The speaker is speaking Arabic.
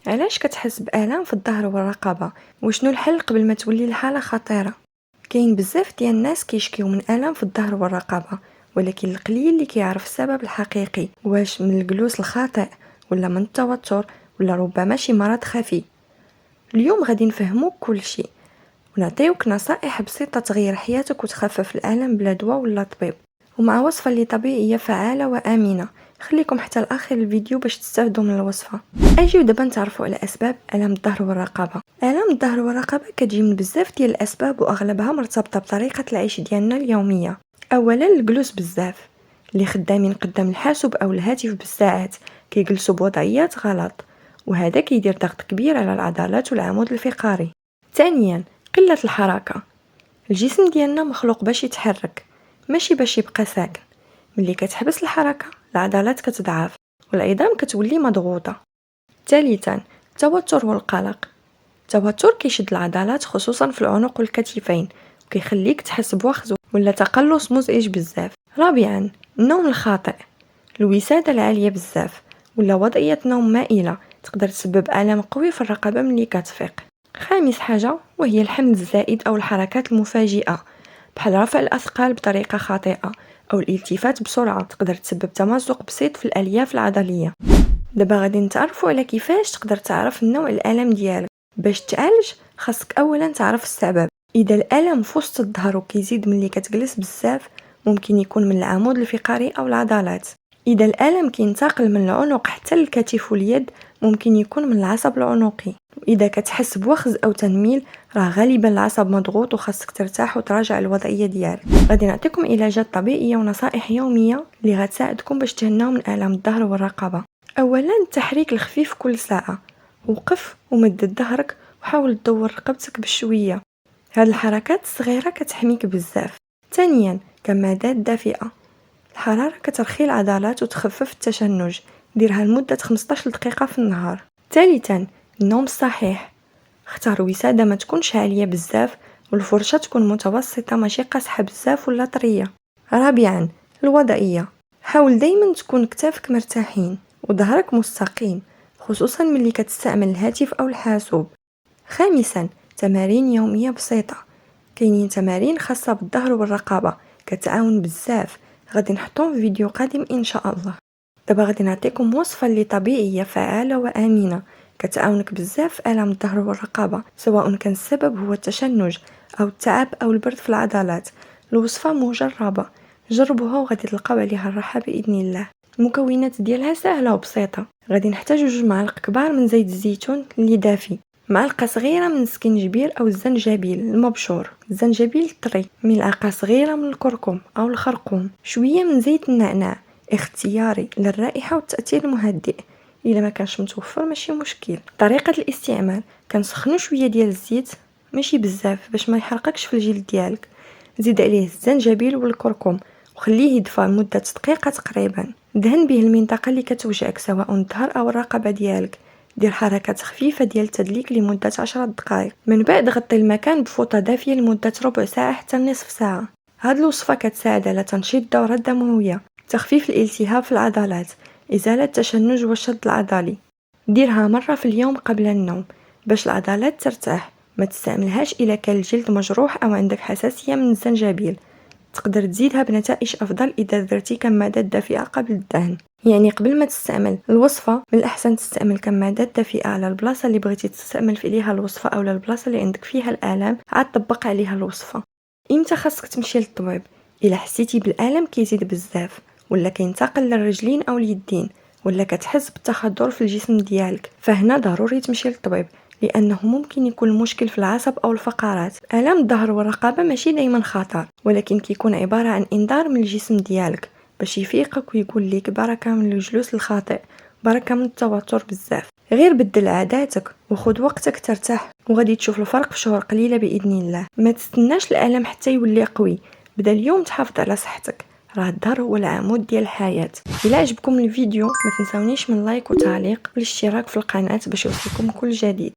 علاش كتحس بآلام في الظهر والرقبة؟ وشنو الحل قبل ما تولي الحالة خطيرة؟ كاين بزاف ديال الناس كيشكيو من آلام في الظهر والرقبة، ولكن القليل اللي كيعرف السبب الحقيقي، واش من الجلوس الخاطئ ولا من التوتر ولا ربما شي مرض خفي. اليوم غادي نفهموك كل شيء ونعطيوك نصائح بسيطة تغير حياتك وتخفف الآلام بلا دواء ولا طبيب، ومع وصفة اللي طبيعية فعالة وآمنة. خليكم حتى لآخر الفيديو باش تستافدوا من الوصفة. اجيو دابا نتعرفوا على اسباب الام الظهر والرقبه. الام الظهر والرقبه كتجي من بزاف ديال الاسباب واغلبها مرتبطه بطريقه العيش ديالنا اليوميه. اولا الجلوس بزاف، اللي خدامين قدام الحاسوب او الهاتف بالساعات كيجلسوا بوضعيات غلط، وهذا كيدير ضغط كبير على العضلات والعمود الفقري. ثانيا قله الحركه، الجسم ديالنا مخلوق باش يتحرك ماشي باش يبقى ساكن. ملي كتحبس الحركه العضلات كتضعف والعظام كتولي مضغوطه. ثالثا التوتر والقلق، التوتر كيشد العضلات خصوصا في العنق والكتفين وكيخليك تحس بوخز ولا تقلص مزعج بزاف. رابعا النوم الخاطئ، الوسادة العالية بزاف ولا وضعية نوم مائلة تقدر تسبب ألم قوي في الرقبة ملي كتفيق. خامس حاجة وهي الحمل الزائد أو الحركات المفاجئة بحال رفع الأثقال بطريقة خاطئة أو الالتفات بسرعة تقدر تسبب تمزق بسيط في الألياف العضلية. دابا غادي نتعرفوا على كيفاش تقدر تعرف النوع الالم ديالك. باش تعالج خاصك اولا تعرف السبب. اذا الالم في وسط الظهر وكيزيد ملي كتجلس بزاف ممكن يكون من العمود الفقري او العضلات. اذا الالم كينتقل من العنق حتى للكتف واليد ممكن يكون من العصب العنقي. واذا كتحس بوخز او تنميل راه غالبا العصب مضغوط وخاصك ترتاح وتراجع الوضعيه ديالك. غادي نعطيكم علاجات طبيعيه ونصائح يوميه اللي غتساعدكم باش تهناو من الام الظهر والرقبه. اولا التحريك الخفيف كل ساعه، وقف ومدد ظهرك وحاول تدور رقبتك بشويه. هاد الحركات الصغيره كتحميك بزاف. ثانيا كمادات دافئه، الحراره كترخي العضلات وتخفف التشنج، ديرها لمده 15 دقيقه في النهار. ثالثا النوم الصحيح، اختار وساده ما تكونش عاليه بزاف والفرشه تكون متوسطه ماشي قاصحه بزاف ولا طريه. رابعا الوضعيه، حاول دايما تكون كتافك مرتاحين وظهرك مستقيم خصوصا ملي كتستعمل الهاتف او الحاسوب. خامسا تمارين يوميه بسيطه، كاينين تمارين خاصه بالظهر والرقبه كتعاون بزاف، غادي نحطهم في فيديو قادم ان شاء الله. دابا غادي نعطيكم وصفه اللي طبيعيه فعاله وامنه كتعاونك بزاف في الام الظهر والرقبه، سواء كان السبب هو التشنج او التعب او البرد في العضلات. الوصفه مجربه، جربوها وغادي تلقاو عليها الراحه باذن الله. المكونات ديالها سهله وبسيطه. غادي نحتاجو 2 معالق كبار من زيت الزيتون اللي دافي، معلقه صغيره من السكنجبير او الزنجبيل المبشور، الزنجبيل الطري، ملعقه صغيره من الكركم او الخرقوم، شويه من زيت النعناع اختياري للرائحه والتاثير المهدئ، الا ما كانش متوفر ماشي مشكل. طريقه الاستعمال، كنسخنوا شويه ديال الزيت ماشي بزاف باش ما يحرقكش في الجلد ديالك، زيد عليه الزنجبيل والكركم وخليه يدفى لمده دقيقه تقريبا. دهن به المنطقه اللي كتوجعك سواء الظهر او الرقبه ديالك، دير حركات خفيفه ديال التدليك لمده 10 دقائق. من بعد غطي المكان بفوطه دافيه لمده ربع ساعه حتى نصف ساعه. هاد الوصفه كتساعد على تنشيط الدوره الدمويه، تخفيف الالتهاب في العضلات، ازاله التشنج والشد العضلي. ديرها مره في اليوم قبل النوم باش العضلات ترتاح. ما تستعملهاش الا كان الجلد مجروح او عندك حساسيه من الزنجبيل. تقدر تزيدها بنتائج افضل اذا درتي كمادات دافئه قبل الدهن. يعني قبل ما تستعمل الوصفه من الاحسن تستعمل كمادات دافئه على البلاصه اللي بغيتي تستعمل فيها الوصفه او البلاصه اللي عندك فيها الالم، عاد طبق عليها الوصفه. امتى خاصك تمشي للطبيب؟ الا حسيتي بالالم كيزيد بزاف ولا كينتقل للرجلين او اليدين ولا كتحس بالتخدر في الجسم ديالك، فهنا ضروري تمشي للطبيب، لانه ممكن يكون المشكل في العصب او الفقرات. الام الظهر والرقبه ماشي دايما خطر، ولكن كيكون عباره عن انذار من الجسم ديالك باش يفيقك ويقول لك بركه من الجلوس الخاطئ، بركه من التوتر بزاف. غير بدل عاداتك وخذ وقتك ترتاح وغادي تشوف الفرق في شهور قليله باذن الله. ما تستناش الالم حتى يولي قوي، بدا اليوم تحافظ على صحتك، راه الظهر هو العمود ديال الحياه. الى عجبكم الفيديو ما تنساونيش من لايك وتعليق والاشتراك في القناه باش يوصلكم كل جديد.